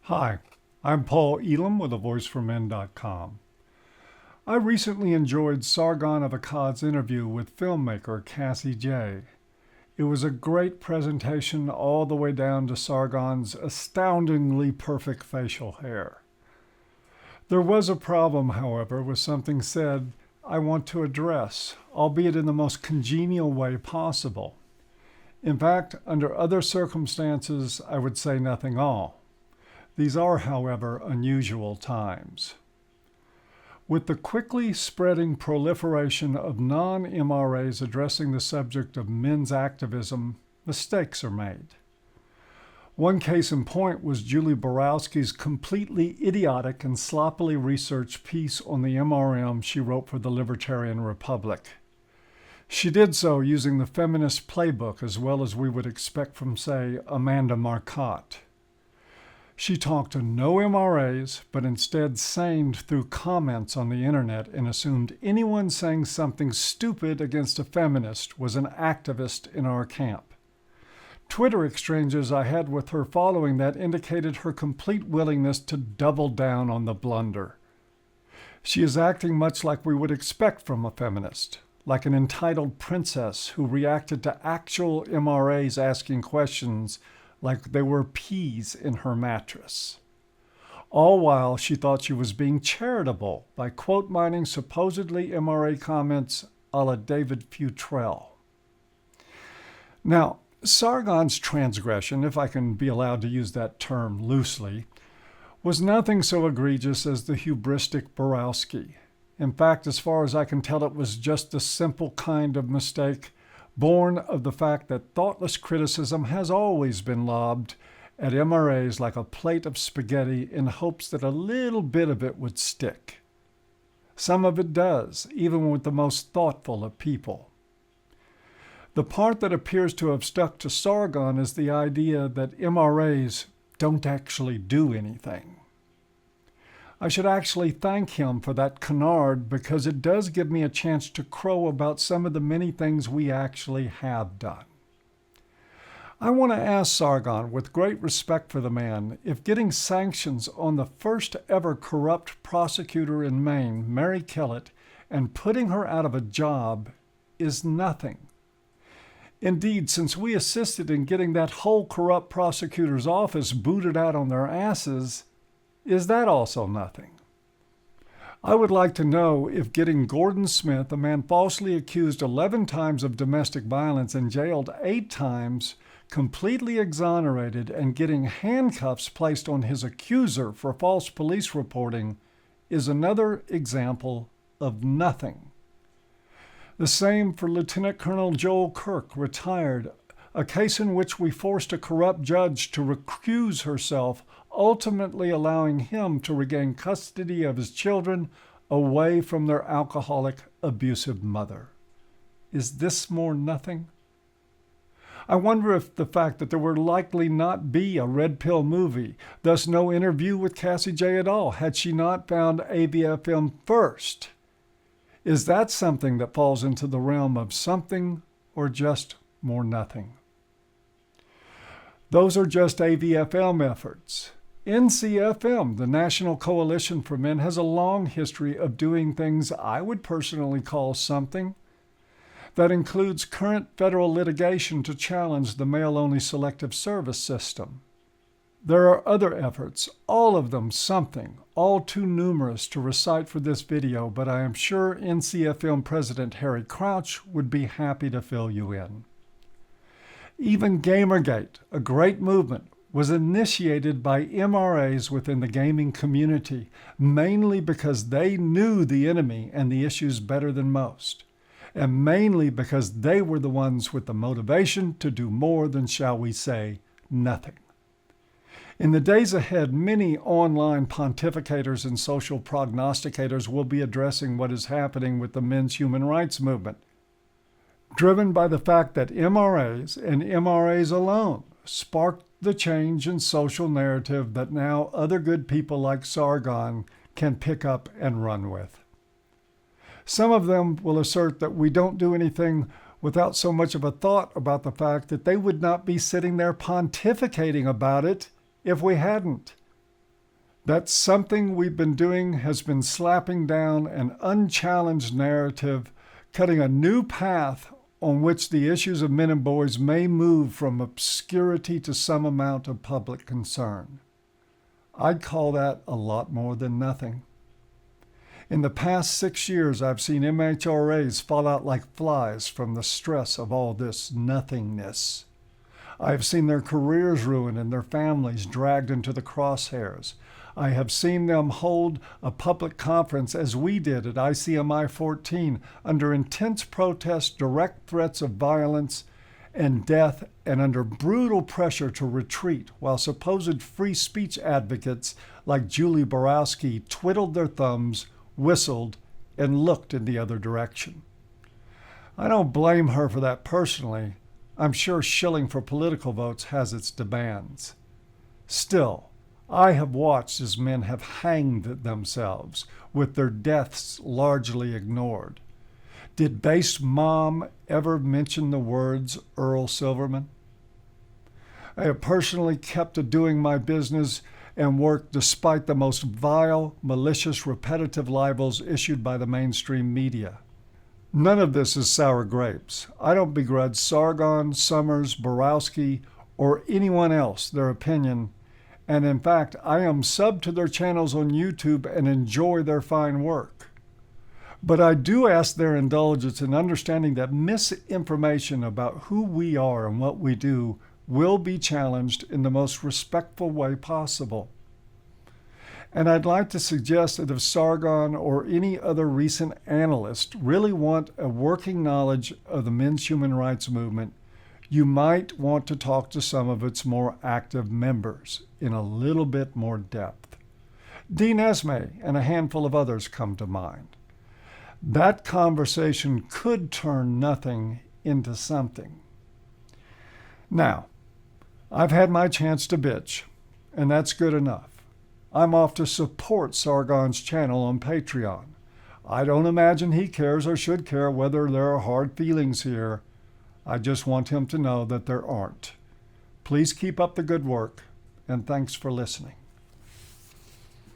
Hi, I'm Paul Elam with AVoiceForMen.com. I recently enjoyed Sargon of Akkad's interview with filmmaker Cassie J. It was a great presentation all the way down to Sargon's astoundingly perfect facial hair. There was a problem, however, with something said I want to address, albeit in the most congenial way possible. In fact, under other circumstances, I would say nothing at all. These are, however, unusual times. With the quickly spreading proliferation of non-MRAs addressing the subject of men's activism, mistakes are made. One case in point was Julie Barsky's completely idiotic and sloppily researched piece on the MRM she wrote for the Libertarian Republic. She did so using the feminist playbook as well as we would expect from, say, Amanda Marcotte. She talked to no MRAs, but instead saned through comments on the internet and assumed anyone saying something stupid against a feminist was an activist in our camp. Twitter exchanges I had with her following that indicated her complete willingness to double down on the blunder. She is acting much like we would expect from a feminist, like an entitled princess who reacted to actual MRAs asking questions like they were peas in her mattress. All while she thought she was being charitable by quote-mining supposedly MRA comments a la David Futrell. Now, Sargon's transgression, if I can be allowed to use that term loosely, was nothing so egregious as the hubristic Barsky. In fact, as far as I can tell, it was just a simple kind of mistake born of the fact that thoughtless criticism has always been lobbed at MRAs like a plate of spaghetti in hopes that a little bit of it would stick. Some of it does, even with the most thoughtful of people. The part that appears to have stuck to Sargon is the idea that MRAs don't actually do anything. I should actually thank him for that canard because it does give me a chance to crow about some of the many things we actually have done. I want to ask Sargon, with great respect for the man, if getting sanctions on the first ever corrupt prosecutor in Maine, Mary Kellett, and putting her out of a job is nothing. Indeed, since we assisted in getting that whole corrupt prosecutor's office booted out on their asses, is that also nothing? I would like to know if getting Gordon Smith, a man falsely accused 11 times of domestic violence and jailed 8 times, completely exonerated, and getting handcuffs placed on his accuser for false police reporting is another example of nothing. The same for Lieutenant Colonel Joel Kirk, retired, a case in which we forced a corrupt judge to recuse herself, ultimately allowing him to regain custody of his children away from their alcoholic, abusive mother. Is this more nothing? I wonder if the fact that there would likely not be a red pill movie, thus no interview with Cassie J at all, had she not found AVFM first, is that something that falls into the realm of something or just more nothing? Those are just AVFM efforts. NCFM, the National Coalition for Men, has a long history of doing things I would personally call something. That includes current federal litigation to challenge the male-only selective service system. There are other efforts, all of them something, all too numerous to recite for this video, but I am sure NCFM President Harry Crouch would be happy to fill you in. Even Gamergate, a great movement, was initiated by MRAs within the gaming community, mainly because they knew the enemy and the issues better than most, and mainly because they were the ones with the motivation to do more than, shall we say, nothing. In the days ahead, many online pontificators and social prognosticators will be addressing what is happening with the men's human rights movement, driven by the fact that MRAs and MRAs alone sparked the change in social narrative that now other good people like Sargon can pick up and run with. Some of them will assert that we don't do anything without so much of a thought about the fact that they would not be sitting there pontificating about it if we hadn't. That something we've been doing has been slapping down an unchallenged narrative, cutting a new path on which the issues of men and boys may move from obscurity to some amount of public concern. I'd call that a lot more than nothing. In the past 6 years, I've seen MHRAs fall out like flies from the stress of all this nothingness. I've seen their careers ruined and their families dragged into the crosshairs. I have seen them hold a public conference as we did at ICMI 14 under intense protest, direct threats of violence and death, and under brutal pressure to retreat while supposed free speech advocates like Julie Barsky twiddled their thumbs, whistled, and looked in the other direction. I don't blame her for that personally. I'm sure shilling for political votes has its demands. Still, I have watched as men have hanged themselves, with their deaths largely ignored. Did Based Mom ever mention the words Earl Silverman? I have personally kept to doing my business and work despite the most vile, malicious, repetitive libels issued by the mainstream media. None of this is sour grapes. I don't begrudge Sargon, Summers, Borowski, or anyone else their opinion, and in fact, I am subbed to their channels on YouTube and enjoy their fine work. But I do ask their indulgence in understanding that misinformation about who we are and what we do will be challenged in the most respectful way possible. And I'd like to suggest that if Sargon or any other recent analyst really want a working knowledge of the men's human rights movement, you might want to talk to some of its more active members in a little bit more depth. Dean Esme and a handful of others come to mind. That conversation could turn nothing into something. Now, I've had my chance to bitch, and that's good enough. I'm off to support Sargon's channel on Patreon. I don't imagine he cares or should care whether there are hard feelings here. I just want him to know that there aren't. Please keep up the good work, and thanks for listening.